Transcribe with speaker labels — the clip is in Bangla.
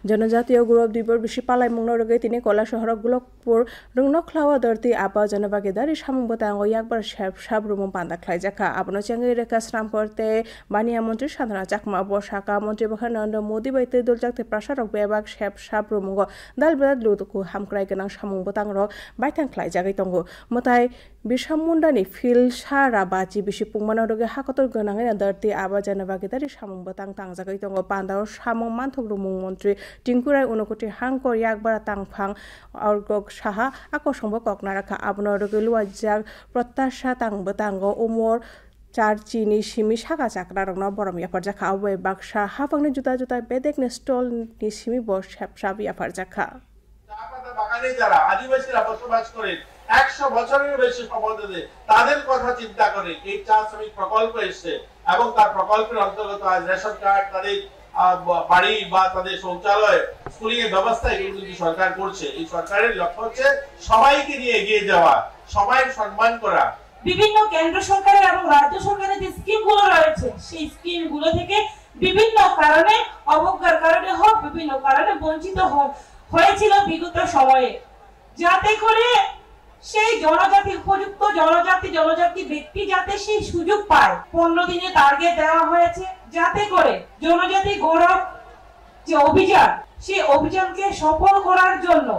Speaker 1: জনজাতীয় গৌরব দিবস বেশি পালাই মুংনো রগে তিনি কলা শহর গোলকপুর রংনো খ্লাওয়া দরতি আবা জনবাগিদারি সামুং বতাঙ্গ একবার সাব রুমুং পান্দা খ্লাইজাখা আবনো চেঙ্গি রেখা স্নাম করতে বানিয়া মন্ত্রী সাধনা চাকমা বসাকা মন্ত্রী বখা নরেন্দ্র মোদী বাইতে দলজাকতে প্রাসারক বেবাক সাব রুমুং দাল বেদাত লুতুকু হামক্রাই গোনাং সামুং বতাং রক বাইথাং খ্লাইজাগै তঙ্গো মতাই বিরসা মুন্ডানি ফিল সারা বাজি বেশি পুংমানো রগে হাকতর গোনাঙে দরতি আবা জনবাগিদারি সামুং বতাং তাংজাগै তঙ্গো পান্দাও সামুং মানথক রুমুং মন্ত্রী টিংকুরাই উনকোটি হাংকর একবার তাংফাং অর্গক সাহা আকর্ষণ ককনা রাখা আবনো রগে লুয়াজাক প্রত্যাশা তাংবতাঙ্গ উমর চার চিনি সিমি শাখা চাকরা রংনা বরম ইয়াফার জাখা আবয় বাক্সা হাফাংনি জুতা বেদেক নে স্টল নি সিমি বস সাপ ইয়াফার জাখা
Speaker 2: বাঙালি যারা আদিবাসীরা বসবাস করেন 100 বছরের বেশি সময় ধরে তাদের কথা চিন্তা করে এই চা শ্রমিক প্রকল্প এসেছে এবং তার প্রকল্পের অন্তর্গত আজ রেশন কার্ড তাদের বাড়ি বা তাদের শৌচালয় স্কুলিং এর ব্যবস্থা এগুলো কিন্তু সরকার করছে। এই সরকারের লক্ষ্য হচ্ছে সবাইকে নিয়ে এগিয়ে যাওয়া, সবাইকে সম্মান করা।
Speaker 3: বিভিন্ন কেন্দ্র সরকারের এবং রাজ্য সরকারের যে স্কিমগুলো রয়েছে সেই স্কিমগুলো থেকে বিভিন্ন কারণে অবজ্ঞার কারণে হোক বিভিন্ন কারণে বঞ্চিত হয়েছিল বিগত সময়ে, যাতে করে সেই জনজাতি উপযুক্ত জনজাতি ব্যক্তি যাতে সেই সুযোগ পায়। 15 দিনে টার্গেট দেওয়া হয়েছে যাতে করে জনজাতি গৌরব যে অভিযান সেই অভিযানকে সফল করার জন্য